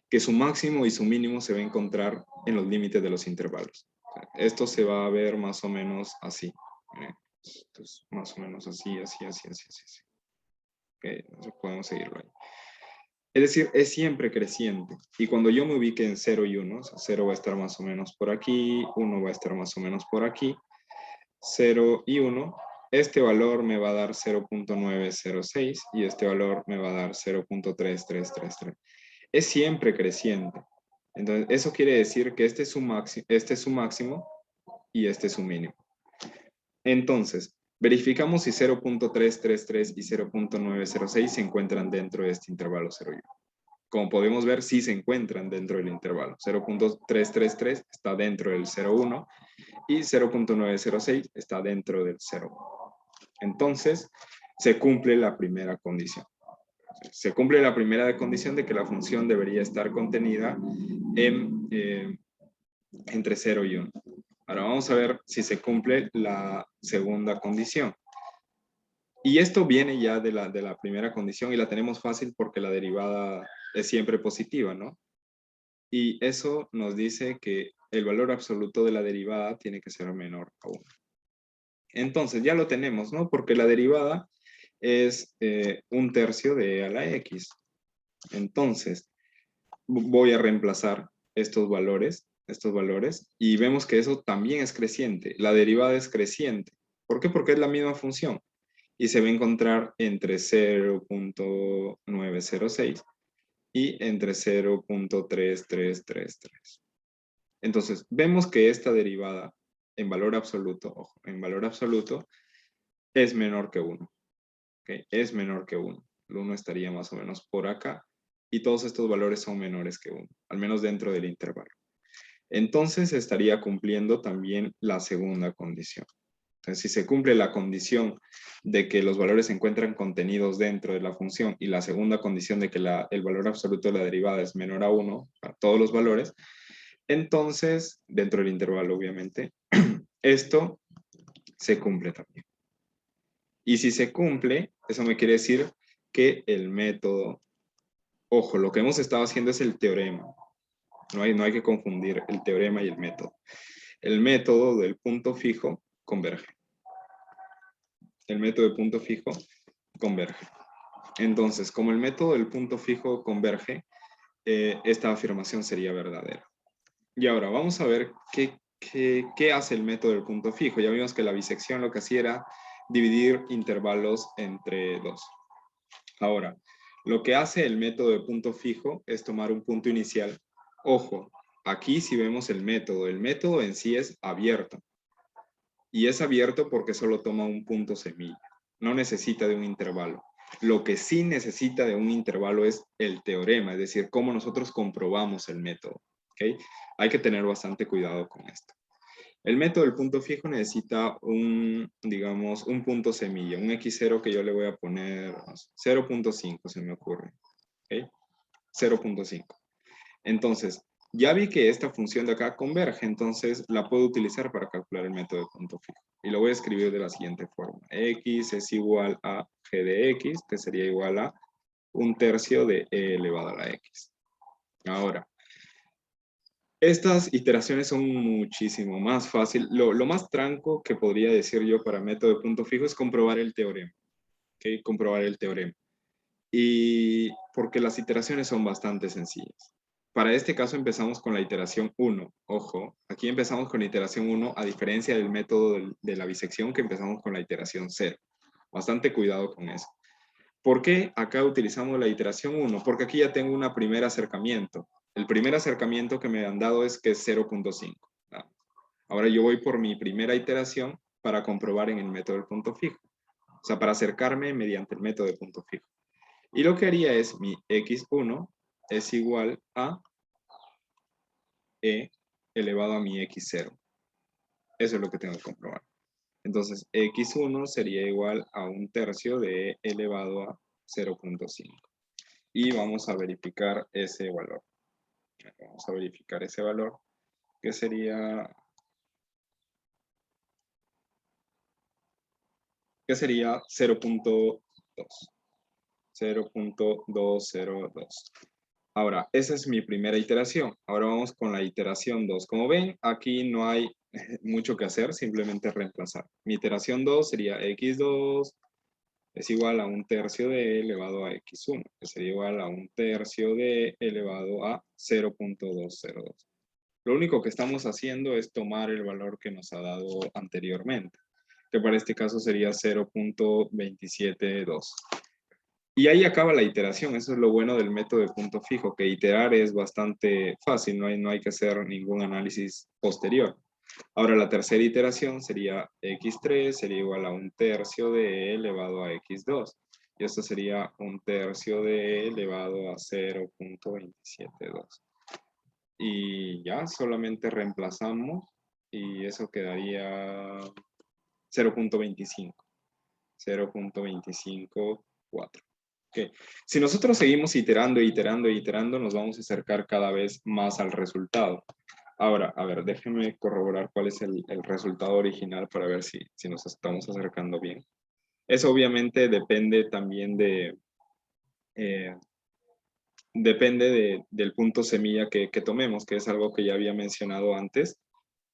Que su máximo y su mínimo se va a encontrar en los límites de los intervalos. Esto se va a ver más o menos así. Esto es más o menos así, así, así, así, así. así. Okay, entonces podemos seguirlo ahí. Es decir, es siempre creciente. Y cuando yo me ubique en 0 y 1, o sea, 0 va a estar más o menos por aquí, 1 va a estar más o menos por aquí, 0 y 1, este valor me va a dar 0.906 y este valor me va a dar 0.3333. Es siempre creciente. Entonces, eso quiere decir que este es su máximo y este es su mínimo. Entonces, Verificamos si 0.333 y 0.906 se encuentran dentro de este intervalo 0 y 1. Como podemos ver, sí se encuentran dentro del intervalo. 0.333 está dentro del 0,1 y 0.906 está dentro del 0. Entonces, se cumple la primera condición. Se cumple la primera condición de que la función debería estar contenida en, entre 0 y 1. Ahora vamos a ver si se cumple la segunda condición. Y esto viene ya de la primera condición y la tenemos fácil porque la derivada es siempre positiva, ¿no? Y eso nos dice que el valor absoluto de la derivada tiene que ser menor a 1. Entonces ya lo tenemos, ¿no? Porque la derivada es 1/3 de e a la x. Entonces voy a reemplazar estos valores, y vemos que eso también es creciente. La derivada es creciente. ¿Por qué? Porque es la misma función. Y se va a encontrar entre 0.906 y entre 0.3333. Entonces, vemos que esta derivada en valor absoluto, ojo, en valor absoluto, es menor que 1. ¿Okay? Es menor que 1. El 1 estaría más o menos por acá. Y todos estos valores son menores que 1, al menos dentro del intervalo. Entonces, estaría cumpliendo también la segunda condición. Entonces, si se cumple la condición de que los valores se encuentran contenidos dentro de la función y la segunda condición de que el valor absoluto de la derivada es menor a 1 para todos los valores, entonces, dentro del intervalo, obviamente, esto se cumple también. Y si se cumple, eso me quiere decir que el método, ojo, lo que hemos estado haciendo es el teorema. No hay que confundir el teorema y el método. El método del punto fijo converge. El método de punto fijo converge. Entonces, como el método del punto fijo converge, esta afirmación sería verdadera. Y ahora vamos a ver qué hace el método del punto fijo. Ya vimos que la bisección lo que hacía era dividir intervalos entre 2. Ahora, lo que hace el método de punto fijo es tomar un punto inicial. Ojo, aquí si vemos el método en sí es abierto. Y es abierto porque solo toma un punto semilla. No necesita de un intervalo. Lo que sí necesita de un intervalo es el teorema, es decir, cómo nosotros comprobamos el método. ¿Okay? Hay que tener bastante cuidado con esto. El método del punto fijo necesita digamos, un punto semilla, un x0 que yo le voy a poner 0.5, se me ocurre. ¿Okay? 0.5. Entonces, ya vi que esta función de acá converge, entonces la puedo utilizar para calcular el método de punto fijo. Y lo voy a escribir de la siguiente forma. X es igual a g de x, que sería igual a 1/3 de e elevado a la x. Ahora, estas iteraciones son muchísimo más fácil. Lo más tranco que podría decir yo para método de punto fijo es comprobar el teorema. ¿Okay? Comprobar el teorema. Y porque las iteraciones son bastante sencillas. Para este caso empezamos con la iteración 1. Ojo, aquí empezamos con la iteración 1 a diferencia del método de la bisección que empezamos con la iteración 0. Bastante cuidado con eso. ¿Por qué acá utilizamos la iteración 1? Porque aquí ya tengo un primer acercamiento. El primer acercamiento que me han dado es que es 0.5. Ahora yo voy por mi primera iteración para comprobar en el método del punto fijo. O sea, para acercarme mediante el método de punto fijo. Y lo que haría es mi x1 es igual a e elevado a mi x0. Eso es lo que tengo que comprobar. Entonces, x1 sería igual a 1/3 de e elevado a 0.5. Y vamos a verificar ese valor. Vamos a verificar ese valor, que sería 0.2. 0.202. Ahora, esa es mi primera iteración. Ahora vamos con la iteración 2. Como ven, aquí no hay mucho que hacer, simplemente reemplazar. Mi iteración 2 sería x2 es igual a 1/3 de e elevado a x1, que sería igual a 1/3 de e elevado a 0.202. Lo único que estamos haciendo es tomar el valor que nos ha dado anteriormente, que para este caso sería 0.272. Y ahí acaba la iteración. Eso es lo bueno del método de punto fijo, que iterar es bastante fácil, no hay que hacer ningún análisis posterior. Ahora la tercera iteración sería x3 sería igual a 1/3 de e elevado a x2. Y esto sería 1/3 de e elevado a 0.272. Y ya solamente reemplazamos y eso quedaría 0.25. 0.254. Okay. Si nosotros seguimos iterando, iterando, iterando, nos vamos a acercar cada vez más al resultado. Ahora, a ver, déjenme corroborar cuál es el resultado original para ver si nos estamos acercando bien. Eso obviamente depende también del punto semilla que tomemos, que es algo que ya había mencionado antes,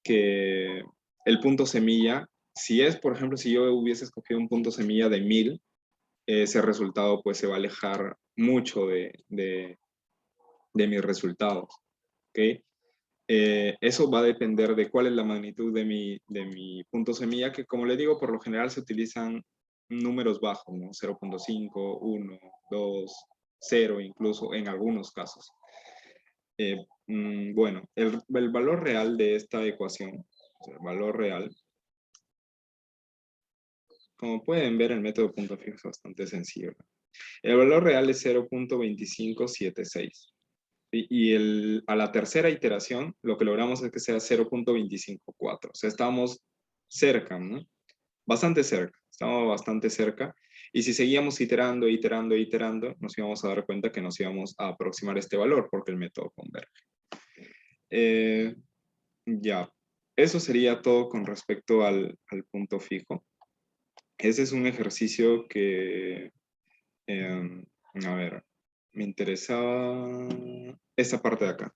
que el punto semilla, si es, por ejemplo, si yo hubiese escogido un punto semilla de 1000, ese resultado pues se va a alejar mucho de mis resultados, ¿ok? Eso va a depender de cuál es la magnitud de mi punto semilla, que como le digo, por lo general se utilizan números bajos, ¿no? 0.5, 1, 2, 0 incluso en algunos casos. Bueno, el valor real de esta ecuación, o sea, el valor real, como pueden ver, el método punto fijo es bastante sencillo. El valor real es 0.2576. A la tercera iteración, lo que logramos es que sea 0.254. O sea, estamos cerca, ¿no? Bastante cerca. Estamos bastante cerca. Y si seguíamos iterando, iterando, iterando, nos íbamos a dar cuenta que nos íbamos a aproximar este valor porque el método converge. Ya. Eso sería todo con respecto al punto fijo. Ese es un ejercicio que, a ver, me interesaba esta parte de acá.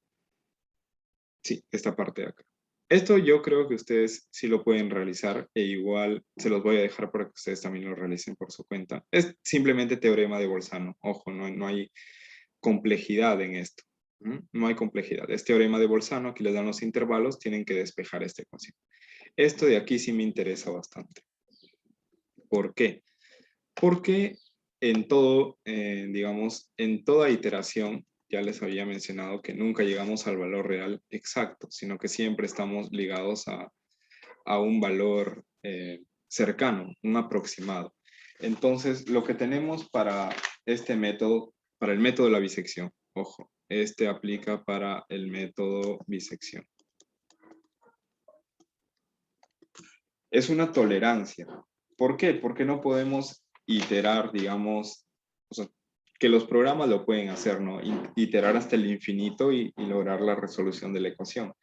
Sí, esta parte de acá. Esto yo creo que ustedes sí lo pueden realizar e igual se los voy a dejar para que ustedes también lo realicen por su cuenta. Es simplemente teorema de Bolzano. Ojo, no hay complejidad en esto. No hay complejidad. Es teorema de Bolzano, aquí les dan los intervalos, tienen que despejar esta ecuación. Esto de aquí sí me interesa bastante. ¿Por qué? Porque en todo, digamos, en toda iteración, ya les había mencionado que nunca llegamos al valor real exacto, sino que siempre estamos ligados a un valor cercano, un aproximado. Entonces, lo que tenemos para este método, para el método de la bisección, ojo, este aplica para el método bisección. Es una tolerancia. ¿Por qué? Porque no podemos iterar, digamos, o sea, que los programas lo pueden hacer, ¿no? Iterar hasta el infinito y lograr la resolución de la ecuación.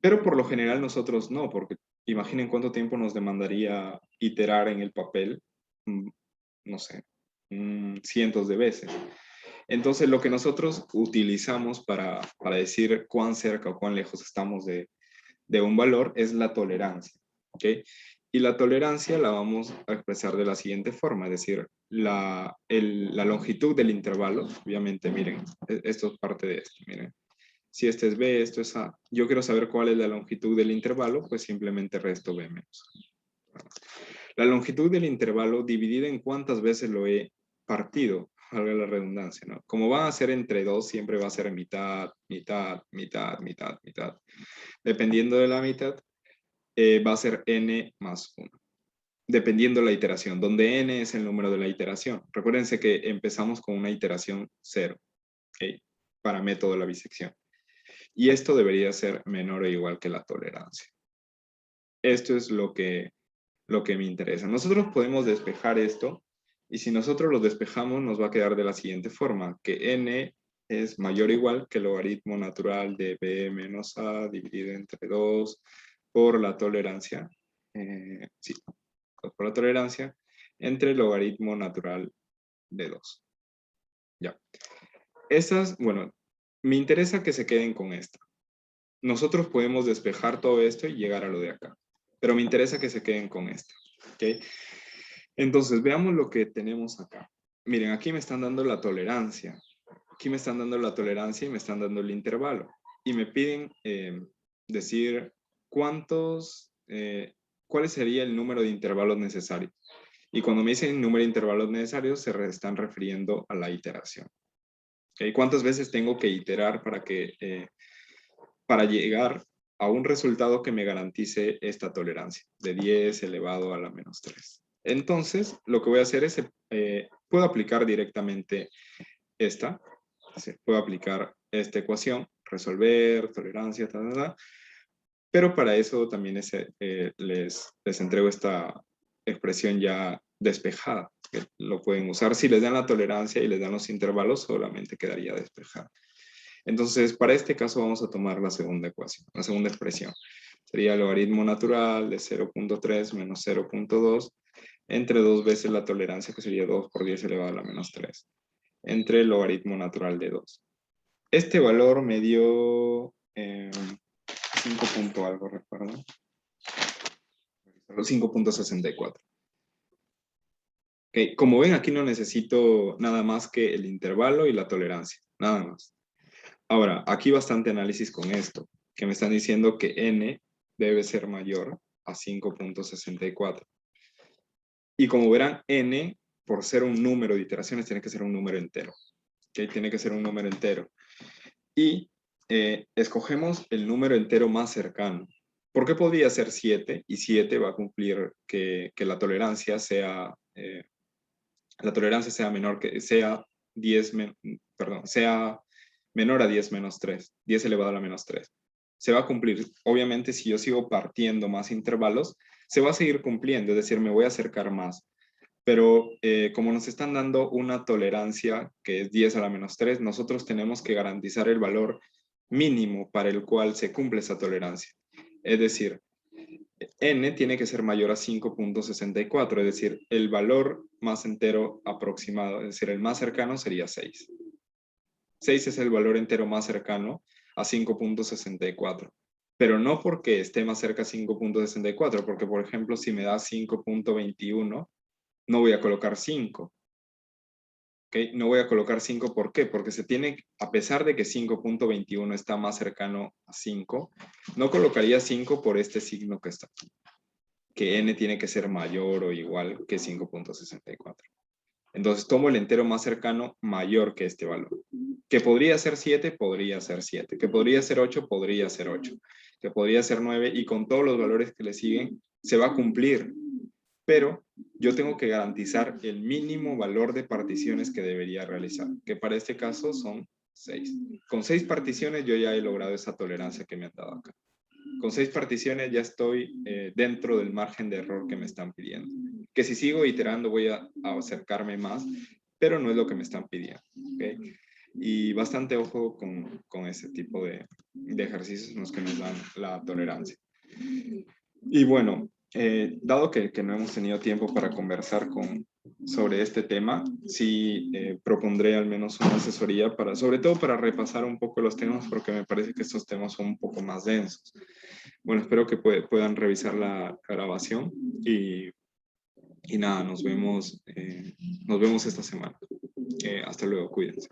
Pero por lo general nosotros no, porque imaginen cuánto tiempo nos demandaría iterar en el papel, no sé, cientos de veces. Entonces lo que nosotros utilizamos para decir cuán cerca o cuán lejos estamos de un valor es la tolerancia, ¿ok? Y la tolerancia la vamos a expresar de la siguiente forma, es decir, la longitud del intervalo, obviamente, miren, esto es parte de esto, miren. Si este es B, esto es A. Yo quiero saber cuál es la longitud del intervalo, pues simplemente resto B menos A. La longitud del intervalo dividida en cuántas veces lo he partido, valga la redundancia, ¿no? Como van a ser entre dos, siempre va a ser mitad, mitad, mitad, mitad, mitad. Dependiendo de la mitad, va a ser n más 1. Dependiendo de la iteración, donde n es el número de la iteración. Recuérdense que empezamos con una iteración 0, ¿okay? Para método de la bisección. Y esto debería ser menor o igual que la tolerancia. Esto es lo que me interesa. Nosotros podemos despejar esto y si nosotros lo despejamos nos va a quedar de la siguiente forma, que n es mayor o igual que el logaritmo natural de b menos a dividido entre 2 por la tolerancia, sí, por la tolerancia entre el logaritmo natural de 2. Ya. Estas, bueno, me interesa que se queden con esto. Nosotros podemos despejar todo esto y llegar a lo de acá. Pero me interesa que se queden con esto. ¿Okay? Entonces, veamos lo que tenemos acá. Miren, aquí me están dando la tolerancia. Aquí me están dando la tolerancia y me están dando el intervalo. Y me piden decir cuál sería el número de intervalos necesarios. Y cuando me dicen número de intervalos necesarios, se están refiriendo a la iteración. ¿Okay? ¿Cuántas veces tengo que iterar para llegar a un resultado que me garantice esta tolerancia de 10 elevado a la menos 3. Entonces, lo que voy a hacer es, puedo aplicar directamente esta, puedo aplicar esta ecuación, resolver, tolerancia, pero para eso también les entrego esta expresión ya despejada, que lo pueden usar. Si les dan la tolerancia y les dan los intervalos, solamente quedaría despejada. Entonces, para este caso vamos a tomar la segunda ecuación, la segunda expresión. Sería el logaritmo natural de 0.3 menos 0.2 entre 2 veces la tolerancia, que sería 2 por 10 elevado a la menos 3, entre el logaritmo natural de 2. Este valor me dio 5 punto algo, recuerdo. 5.64. Okay. Como ven, aquí no necesito nada más que el intervalo y la tolerancia, nada más. Ahora, aquí bastante análisis con esto, que me están diciendo que n debe ser mayor a 5.64. Y como verán, n, por ser un número de iteraciones, tiene que ser un número entero. ¿Okay? Tiene que ser un número entero. Y escogemos el número entero más cercano. ¿Por qué podría ser 7? Y 7 va a cumplir que la tolerancia sea menor que, sea 10, perdón, sea menor a 10 menos 3, 10 elevado a la menos 3. Se va a cumplir. Obviamente, si yo sigo partiendo más intervalos, se va a seguir cumpliendo, es decir, me voy a acercar más. Pero como nos están dando una tolerancia que es 10 a la menos 3, nosotros tenemos que garantizar el valor mínimo para el cual se cumple esa tolerancia. Es decir, n tiene que ser mayor a 5.64, es decir, el valor más entero aproximado, es decir, el más cercano sería 6. 6 es el valor entero más cercano a 5.64. Pero no porque esté más cerca a 5.64, porque por ejemplo, si me da 5.21, no voy a colocar 5. ¿Okay? No voy a colocar 5, ¿por qué? Porque se tiene, a pesar de que 5.21 está más cercano a 5, no colocaría 5 por este signo que está aquí, que n tiene que ser mayor o igual que 5.64. Entonces tomo el entero más cercano mayor que este valor. Que podría ser 7, podría ser 7. Que podría ser 8, podría ser 8. Que podría ser 9, y con todos los valores que le siguen, se va a cumplir. Pero yo tengo que garantizar el mínimo valor de particiones que debería realizar, que para este caso son 6. Con 6 particiones yo ya he logrado esa tolerancia que me han dado acá. Con 6 particiones ya estoy dentro del margen de error que me están pidiendo. Que si sigo iterando voy a acercarme más, pero no es lo que me están pidiendo. ¿Okay? Y bastante ojo con ese tipo de ejercicios en los que nos dan la tolerancia. Y bueno, dado que no hemos tenido tiempo para conversar sobre este tema, sí propondré al menos una asesoría sobre todo para repasar un poco los temas, porque me parece que estos temas son un poco más densos. Bueno, espero que puedan revisar la grabación y nada, nos vemos esta semana. Hasta luego, cuídense.